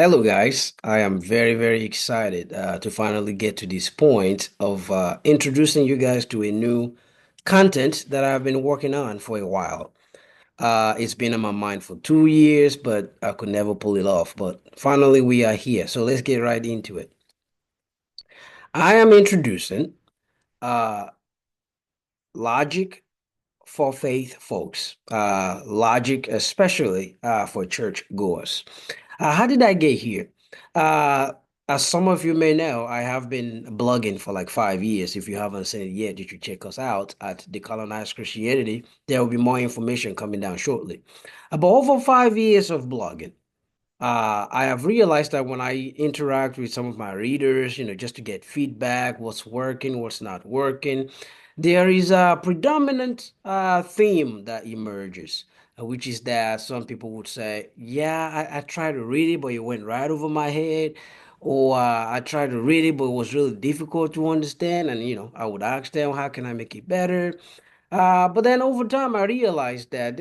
Hello, guys. I am very, very excited to finally get to this point of introducing you guys to a new content that I've been working on for a while. It's been on my mind for 2 years, but I could never pull it off. But finally, we are here. So let's get right into it. I am introducing uh, logic for faith folks, logic especially for church goers. How did I get here? Uh, as some of you may know, I have been blogging for like 5 years. If you haven't seen it yet, you should check us out at Decolonized Christianity. There will be more information coming down shortly. About over 5 years of blogging. I have realized that when I interact with some of my readers, just to get feedback, what's working, what's not working, there is a predominant theme that emerges, which is that some people would say, yeah, I tried to read it, but it went right over my head. Or I tried to read it, but it was really difficult to understand. And, I would ask them, how can I make it better? But then over time, I realized that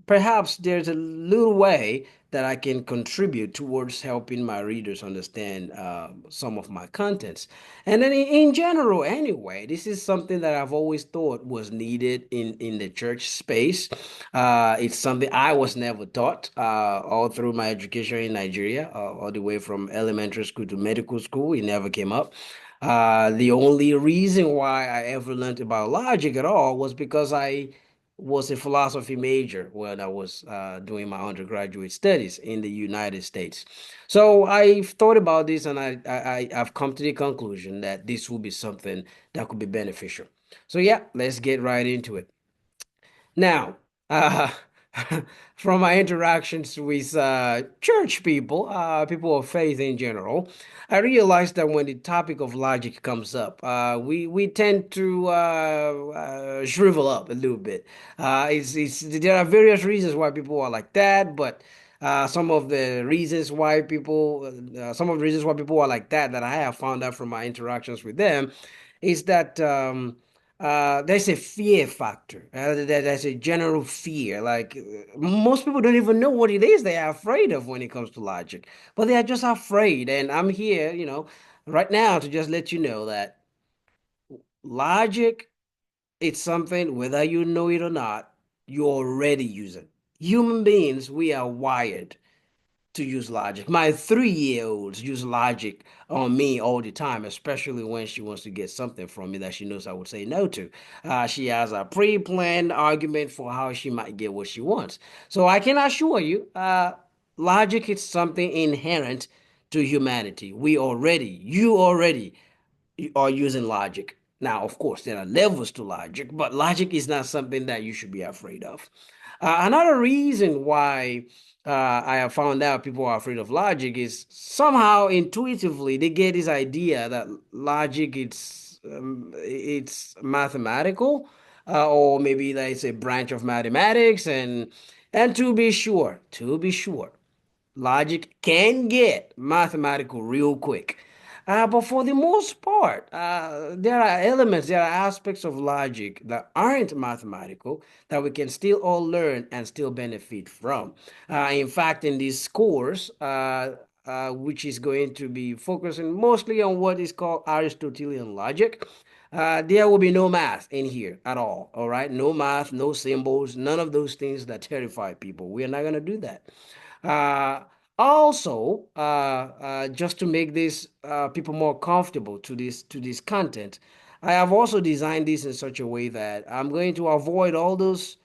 perhaps there's a little way that I can contribute towards helping my readers understand some of my contents. And then in general, anyway, this is something that I've always thought was needed in the church space. It's something I was never taught all through my education in Nigeria, all the way from elementary school to medical school. It never came up. The only reason why I ever learned about logic at all was because I was a philosophy major when I was doing my undergraduate studies in the United States. So I've thought about this and I've come to the conclusion that this will be something that could be beneficial. So yeah, let's get right into it. Now, uh, from my interactions with church people, people of faith in general, I realized that when the topic of logic comes up, we tend to shrivel up a little bit. There are various reasons why people are like that, but some of the reasons why people are like that I have found out from my interactions with them, is that. There's a fear factor. There's a general fear. Like most people don't even know what it is they are afraid of when it comes to logic, but they are just afraid. And I'm here, right now to just let you know that logic, it's something, whether you know it or not, you already use it. Human beings, we are wired to use logic. My 3-year-olds use logic on me all the time, especially when she wants to get something from me that she knows I would say no to. She has a pre-planned argument for how she might get what she wants. So I can assure you, logic is something inherent to humanity. You already are using logic. Now, of course, there are levels to logic, but logic is not something that you should be afraid of. Another reason why I have found out people are afraid of logic is somehow intuitively they get this idea that logic it's mathematical, or maybe that it's a branch of mathematics, and to be sure, logic can get mathematical real quick. But for the most part, there are aspects of logic that aren't mathematical that we can still all learn and still benefit from. In fact, in this course, which is going to be focusing mostly on what is called Aristotelian logic, there will be no math in here at all. All right, no math, no symbols, none of those things that terrify people. We are not going to do that. Uh, just to make this people more comfortable to this content, I have also designed this in such a way that I'm going to avoid all those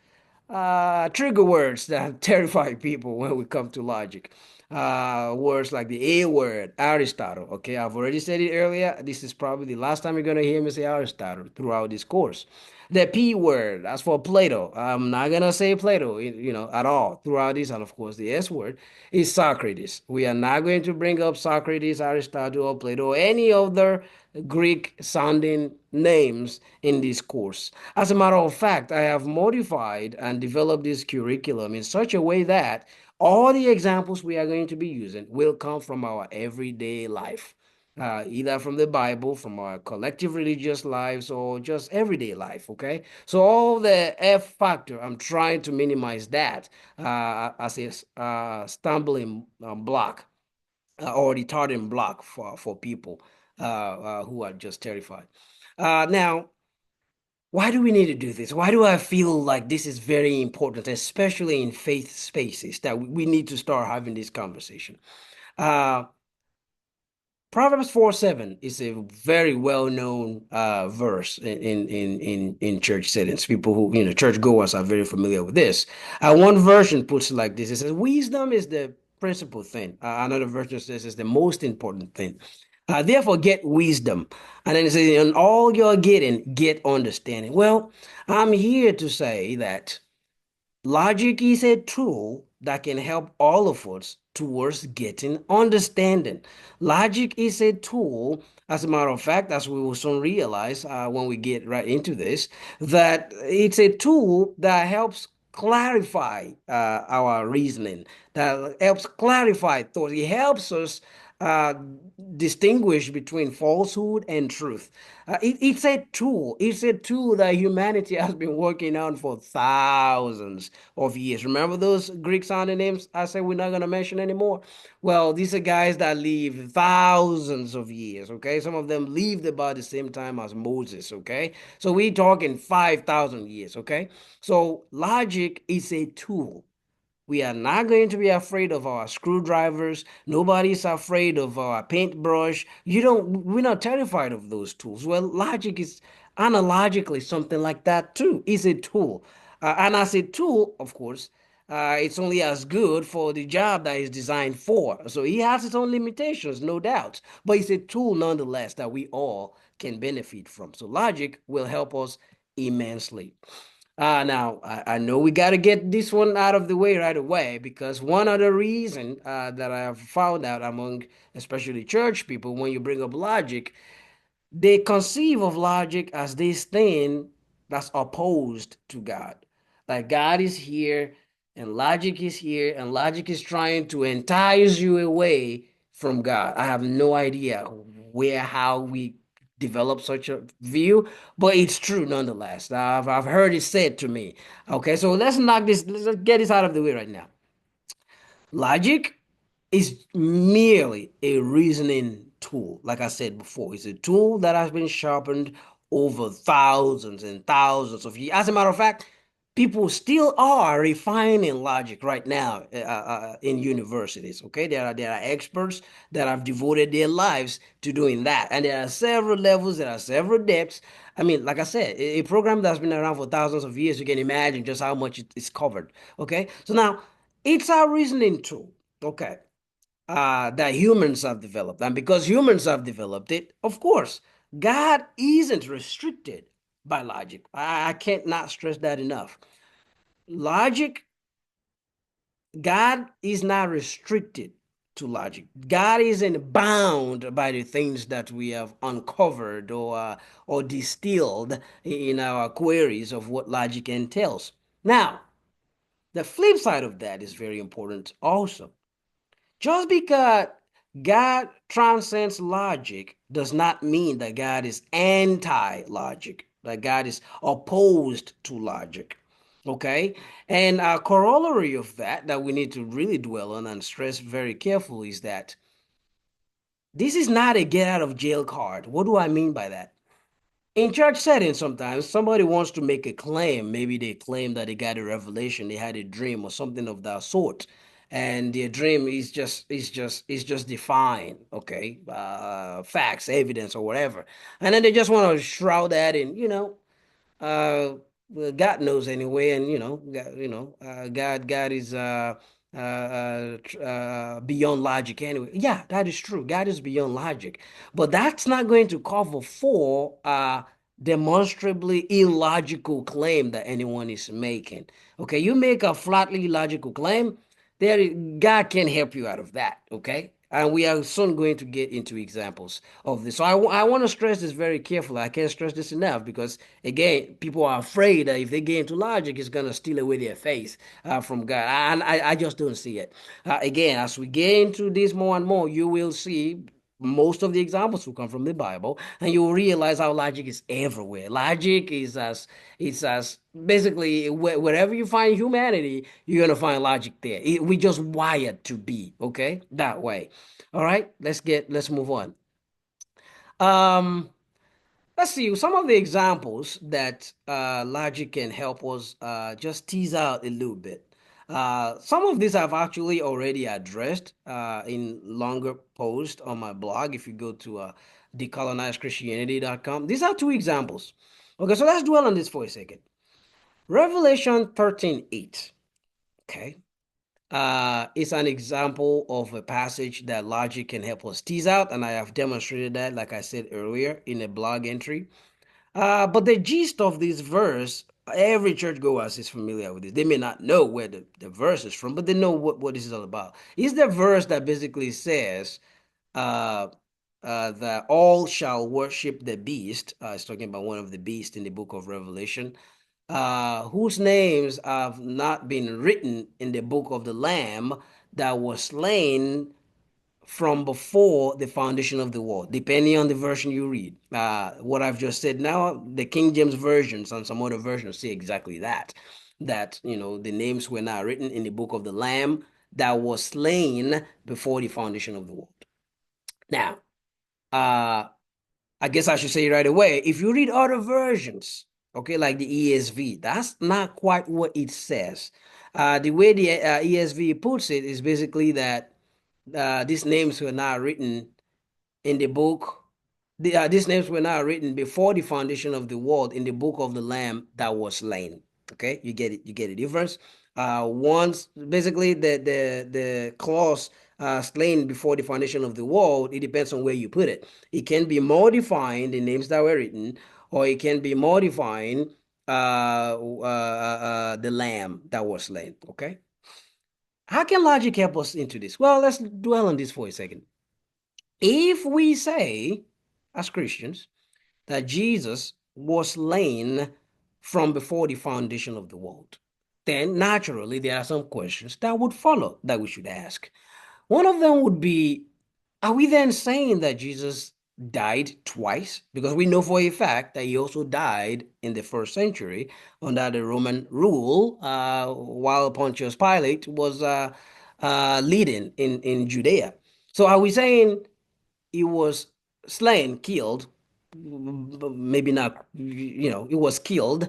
trigger words that terrify people when we come to logic. Words like the A word, Aristotle. Okay, I've already said it earlier. This is probably the last time you're gonna hear me say Aristotle throughout this course. The P word, as for Plato, I'm not gonna say Plato, at all throughout this, and of course the S word is Socrates. We are not going to bring up Socrates, Aristotle, or Plato, or any other Greek sounding names in this course. As a matter of fact, I have modified and developed this curriculum in such a way that all the examples we are going to be using will come from our everyday life, either from the Bible, from our collective religious lives, or just everyday life. Okay, so all the F factor, I'm trying to minimize that as a stumbling block. or retarding block for people who are just terrified. Now, why do we need to do this? Why do I feel like this is very important, especially in faith spaces, that we need to start having this conversation? Uh, Proverbs 4:7 is a very well-known verse in church settings. People who, churchgoers are very familiar with this. One version puts it like this. It says, wisdom is the principal thing. Another version says it's the most important thing. Therefore, get wisdom. And then it says, in all you're getting, get understanding. Well, I'm here to say that logic is a tool that can help all of us towards getting understanding. Logic is a tool, as a matter of fact, as we will soon realize when we get right into this, that it's a tool that helps clarify our reasoning, that helps clarify thoughts. It helps us uh, distinguish between falsehood and truth. It's a tool. It's a tool that humanity has been working on for thousands of years. Remember those Greek sounding names I said we're not going to mention anymore? Well, these are guys that lived thousands of years, okay? Some of them lived about the same time as Moses, okay? So we're talking 5,000 years, okay? So logic is a tool. We are not going to be afraid of our screwdrivers. Nobody's afraid of our paintbrush. We're not terrified of those tools. Well, logic is analogically something like that too. It's a tool. And as a tool, of course, it's only as good for the job that it's designed for. So it has its own limitations, no doubt. But it's a tool nonetheless that we all can benefit from. So logic will help us immensely. Now, I know we got to get this one out of the way right away because one other reason that I have found out among especially church people when you bring up logic, they conceive of logic as this thing that's opposed to God. Like God is here and logic is trying to entice you away from God. I have no idea how we develop such a view, but it's true nonetheless. I've heard it said to me. Okay, so let's get this out of the way right now. Logic is merely a reasoning tool. Like I said before, it's a tool that has been sharpened over thousands and thousands of years. As a matter of fact, people still are refining logic right now in universities. Okay, there are experts that have devoted their lives to doing that, and there are several levels, there are several depths. I mean, like I said, a program that's been around for thousands of years, you can imagine just how much it's covered. Okay, so now it's our reasoning tool, okay, that humans have developed. And because humans have developed it, of course, God isn't restricted by logic. I can't not stress that enough. Logic, God is not restricted to logic. God isn't bound by the things that we have uncovered or distilled in our queries of what logic entails. Now, the flip side of that is very important also. Just because God transcends logic does not mean that God is anti-logic, that God is opposed to logic. Okay? And a corollary of that we need to really dwell on and stress very carefully is that this is not a get out of jail card. What do I mean by that? In church settings, sometimes somebody wants to make a claim. Maybe they claim that they got a revelation, they had a dream or something of that sort, and their dream is just defined, okay, facts, evidence, or whatever, and then they just want to shroud that in, well, God knows anyway, and God is beyond logic anyway. Yeah, that is true. God is beyond logic, but that's not going to cover for demonstrably illogical claim that anyone is making. Okay, you make a flatly illogical claim, God can help you out of that. Okay. And we are soon going to get into examples of this. So I want to stress this very carefully. I can't stress this enough because, again, people are afraid that if they get into logic, it's going to steal away their faith from God. And I just don't see it. Again, as we get into this more and more, you will see. most of the examples will come from the Bible, and you'll realize how logic is everywhere. Logic is as it's as basically wherever you find humanity, you're gonna find logic there. We just wired to be, okay, that way. All right, let's move on. Um, let's see some of the examples that logic can help us just tease out a little bit. Some of these I've actually already addressed in longer posts on my blog. If you go to decolonizedchristianity.com, these are two examples. Okay, so let's dwell on this for a second. Revelation 13:8. Okay. It's an example of a passage that logic can help us tease out, and I have demonstrated that, like I said earlier, in a blog entry. But the gist of this verse, every churchgoer is familiar with it. They may not know where the verse is from, but they know what this is all about. It's the verse that basically says uh, that all shall worship the beast. It's talking about one of the beasts in the book of Revelation, whose names have not been written in the book of the Lamb that was slain from before the foundation of the world, depending on the version you read. What I've just said now, the King James versions and some other versions say exactly that. That, the names were not written in the book of the Lamb that was slain before the foundation of the world. Now, uh, I guess I should say right away, if you read other versions, okay, like the ESV, that's not quite what it says. The way the ESV puts it is basically that these names were not written in the book. These names were not written before the foundation of the world in the book of the Lamb that was slain. Okay, you get it. You get the difference. Once basically the clause slain before the foundation of the world, it depends on where you put it. It can be modifying the names that were written, or it can be modifying the Lamb that was slain. Okay, how can logic help us into this? Well, let's dwell on this for a second. If we say, as Christians, that Jesus was slain from before the foundation of the world, then naturally there are some questions that would follow that we should ask. One of them would be, are we then saying that Jesus died twice? Because we know for a fact that he also died in the first century under the Roman rule, while Pontius Pilate was leading in Judea. So are we saying he was slain, killed, maybe not, he was killed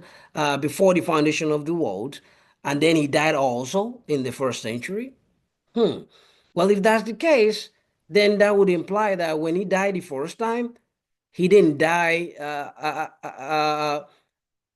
before the foundation of the world, and then he died also in the first century? Hmm. Well, if that's the case, then that would imply that when he died the first time, he didn't die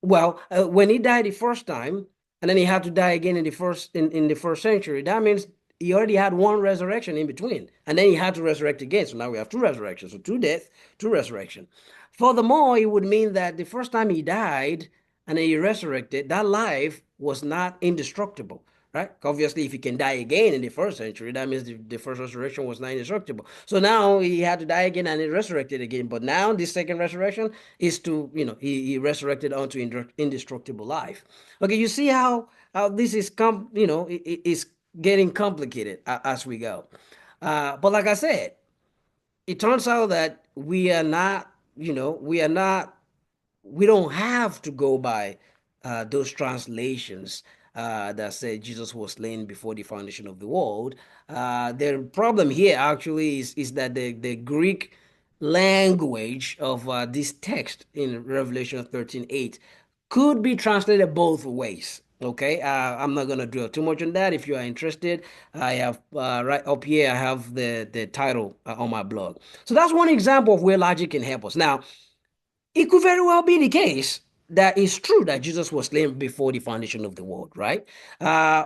when he died the first time, and then he had to die again in the first century, that means he already had one resurrection in between, and then he had to resurrect again. So now we have two resurrections, so two death, two resurrection. Furthermore, it would mean that the first time he died and then he resurrected, that life was not indestructible. Right? Obviously, if he can die again in the first century, that means the first resurrection was not indestructible. So now he had to die again and he resurrected again. But now this second resurrection is to, he resurrected unto indestructible life. Okay, you see how this is it's getting complicated as we go. But like I said, it turns out that we don't have to go by those translations that say Jesus was slain before the foundation of the world. The problem here actually is that the Greek language of this text in Revelation 13:8 could be translated both ways. Okay, I'm not gonna dwell too much on that. If you are interested, I have right up here. I have the title on my blog. So that's one example of where logic can help us. Now, it could very well be the case that it's true that Jesus was slain before the foundation of the world, right? Uh,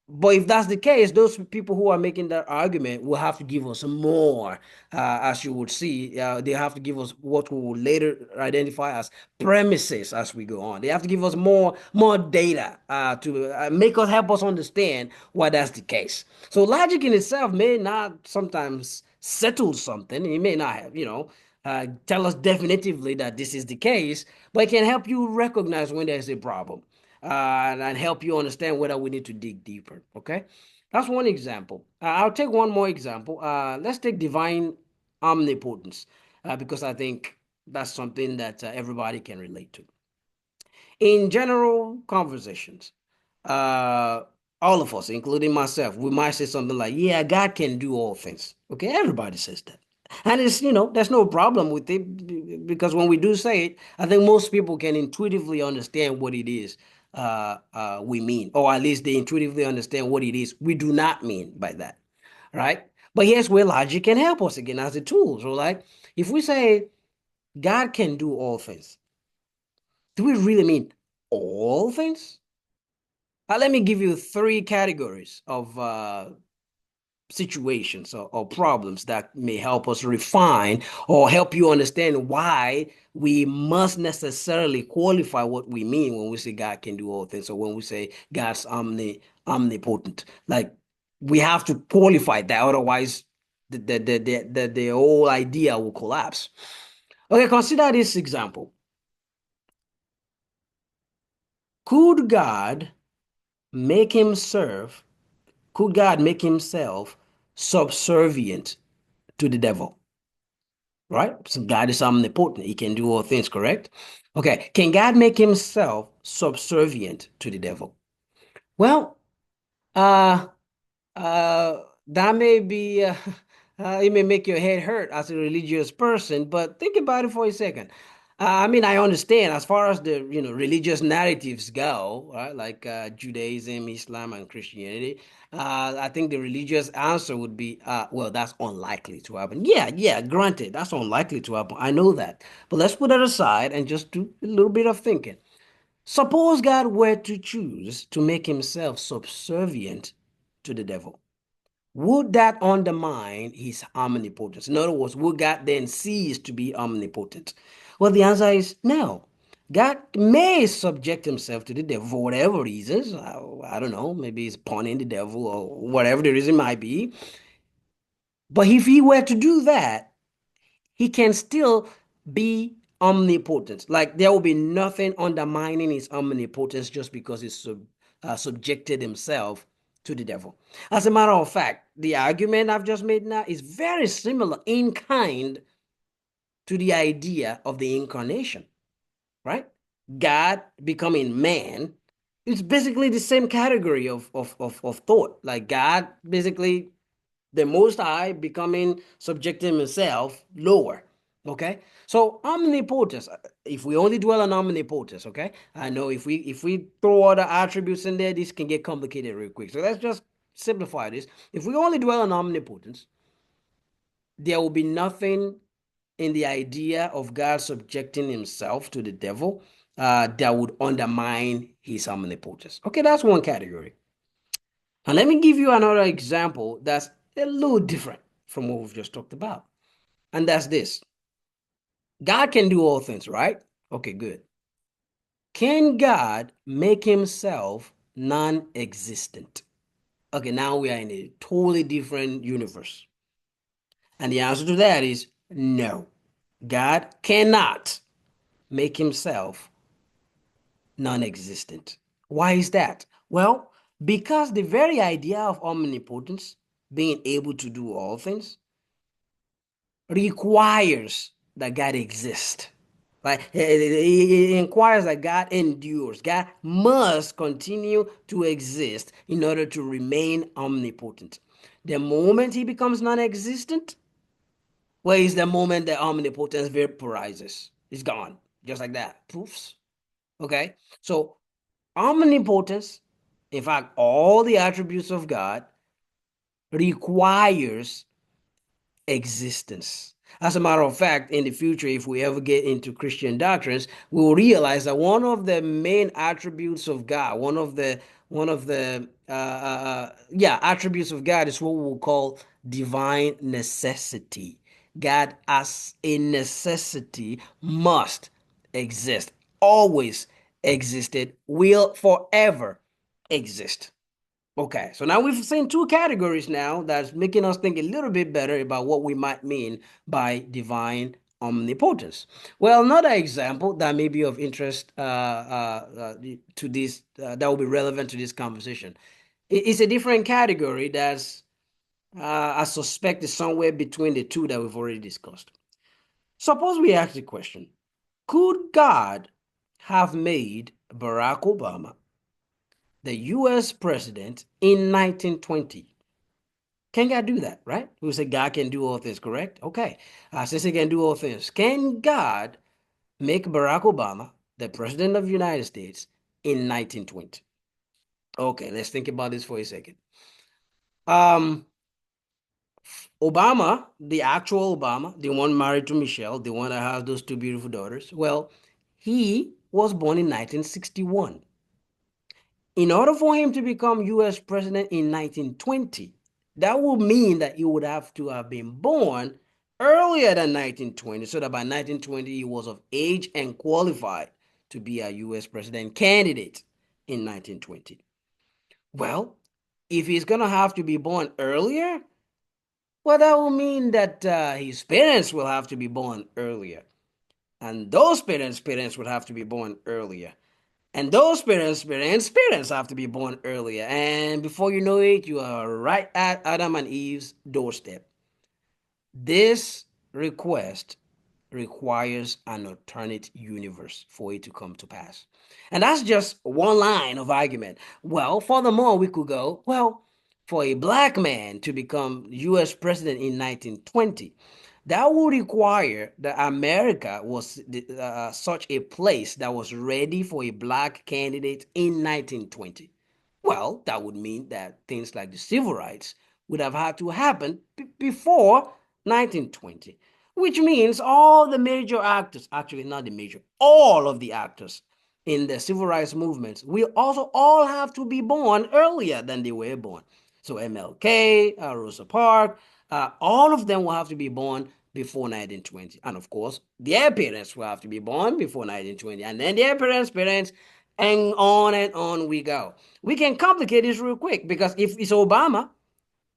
but if that's the case, those people who are making that argument will have to give us more, as you would see. They have to give us what we will later identify as premises as we go on. They have to give us more data to make us help us understand why that's the case. So logic in itself may not sometimes settle something. It may not have, tell us definitively that this is the case, but it can help you recognize when there's a problem and help you understand whether we need to dig deeper. Okay, that's one example. I'll take one more example. Let's take divine omnipotence, because I think that's something that everybody can relate to. In general conversations, uh, all of us, including myself, we might say something like, "Yeah, God can do all things." Okay, everybody says that. And there's no problem with it because when we do say it, I think most people can intuitively understand what it is we mean, or at least they intuitively understand what it is we do not mean by that, right? But here's where logic can help us again as a tool. So, like, if we say God can do all things, do we really mean all things? Let me give you three categories of situations or problems that may help us refine or help you understand why we must necessarily qualify what we mean when we say God can do all things, or when we say God's omnipotent. Like, we have to qualify that, otherwise the whole idea will collapse. Okay, consider this example. Could God make himself could God make himself subservient to the devil? Right? So God is omnipotent. He can do all things, correct? Okay. Can God make himself subservient to the devil? Well, uh, that may be, it may make your head hurt as a religious person, but think about it for a second. I mean, I understand as far as the religious narratives go, right? Like Judaism, Islam, and Christianity. I think the religious answer would be, well, that's unlikely to happen. Yeah, yeah, granted, that's unlikely to happen. I know that, but let's put that aside and just do a little bit of thinking. Suppose God were to choose to make himself subservient to the devil. Would that undermine his omnipotence? In other words, would God then cease to be omnipotent? Well, the answer is no. God may subject himself to the devil for whatever reasons. I don't know, maybe he's punning the devil or whatever the reason might be. But if he were to do that, he can still be omnipotent. Like, there will be nothing undermining his omnipotence just because he subjected himself to the devil. As a matter of fact, the argument I've just made now is very similar in kind to the idea of the incarnation, right? God becoming man. It's basically the same category of thought. Like, God basically the Most High becoming subjecting himself lower. Okay, so omnipotence. If we only dwell on omnipotence, okay, I know if we throw other attributes in there, this can get complicated real quick. So let's just simplify this. If we only dwell on omnipotence, there will be nothing in the idea of God subjecting himself to the devil that would undermine his omnipotence. Okay, that's one category. And let me give you another example that's a little different from what we've just talked about. And that's this. God can do all things, right? Okay, good. Can God make himself non-existent? Okay, now we are in a totally different universe. And the answer to that is no. God cannot make himself non-existent. Why is that? Well, because the very idea of omnipotence, being able to do all things, requires that God exists. Like, it requires that God endures. God must continue to exist in order to remain omnipotent. The moment he becomes non-existent, well, is the moment the omnipotence vaporizes. It's gone. Just like that. Poofs. Okay? So omnipotence, in fact, all the attributes of God requires existence. As a matter of fact, in the future, if we ever get into Christian doctrines, we will realize that one of the main attributes of God, one of the attributes of God is what we will call divine necessity. God, as a necessity, must exist, always existed, will forever exist. Okay, so now we've seen two categories now that's making us think a little bit better about what we might mean by divine omnipotence. Well, another example that may be of interest to this, that will be relevant to this conversation, is a different category that's I suspect it's somewhere between the two that we've already discussed. Suppose we ask the question, could God have made Barack Obama the US president in 1920? Can God do that, right? We say God can do all things, correct? Okay. Since he can do all things, can God make Barack Obama the president of the United States in 1920? Okay, let's think about this for a second. Um, Obama, the actual Obama, the one married to Michelle, the one that has those two beautiful daughters, well, he was born in 1961. In order for him to become US president in 1920, that would mean that he would have to have been born earlier than 1920, so that by 1920 he was of age and qualified to be a US president candidate in 1920. Well, if he's going to have to be born earlier, well, that will mean that his parents will have to be born earlier. And those parents would have to be born earlier. And those parents have to be born earlier. And before you know it, you are right at Adam and Eve's doorstep. This request requires an alternate universe for it to come to pass. And that's just one line of argument. Well, furthermore, we could go, well, for a black man to become US president in 1920, that would require that America was such a place that was ready for a black candidate in 1920. Well, that would mean that things like the civil rights would have had to happen before 1920, which means all the major actors, actually not the major, all of the actors in the civil rights movements will also all have to be born earlier than they were born. So MLK, Rosa Parks, all of them will have to be born before 1920. And of course, their parents will have to be born before 1920. And then their parents, and on we go. We can complicate this real quick because if it's Obama,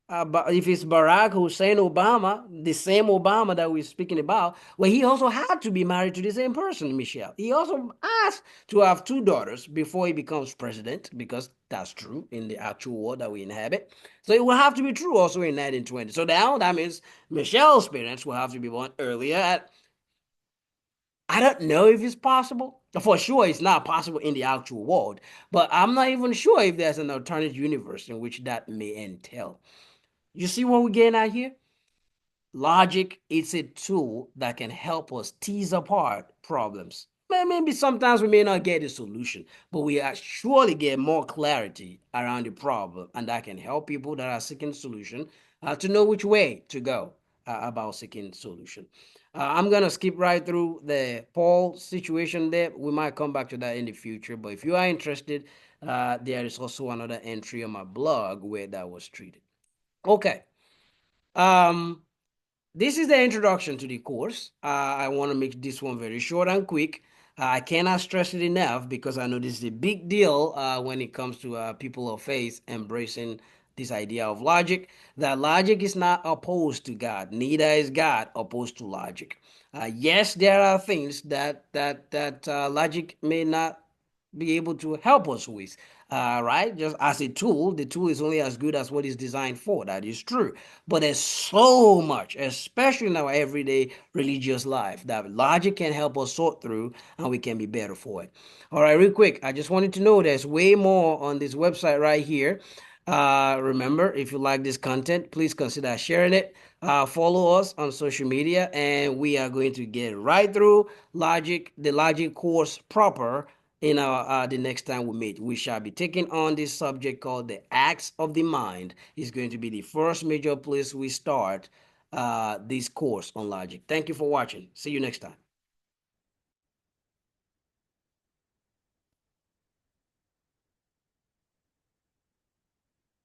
but if it's Barack Hussein Obama, the same Obama that we're speaking about, well, he also had to be married to the same person, Michelle. He also asked to have two daughters before he becomes president, because that's true in the actual world that we inhabit. So it will have to be true also in 1920. So now that means Michelle's parents will have to be born earlier. I don't know if it's possible. For sure, it's not possible in the actual world, but I'm not even sure if there's an alternate universe in which that may entail. You see what we're getting at here? Logic, it's a tool that can help us tease apart problems. Maybe sometimes we may not get a solution, but we surely get more clarity around the problem, and that can help people that are seeking solution to know which way to go about seeking solution. I'm gonna skip right through the Paul situation there. We might come back to that in the future, but if you are interested, there is also another entry on my blog where that was treated. Okay. Um, this is the introduction to the course. I want to make this one very short and quick. I cannot stress it enough because I know this is a big deal when it comes to people of faith embracing this idea of logic. That logic is not opposed to God, neither is God opposed to logic. Yes, there are things that logic may not be able to help us with. Right? Just as a tool, the tool is only as good as what it's designed for. That is true. But there's so much, especially in our everyday religious life, that logic can help us sort through and we can be better for it. All right, real quick, I just wanted to know there's way more on this website right here. Remember, if you like this content, please consider sharing it. Follow us on social media, and we are going to get right through the logic course proper in our the next time we meet. We shall be taking on this subject called the acts of the mind. It's going to be the first major place we start this course on logic. Thank you for watching. See you next time.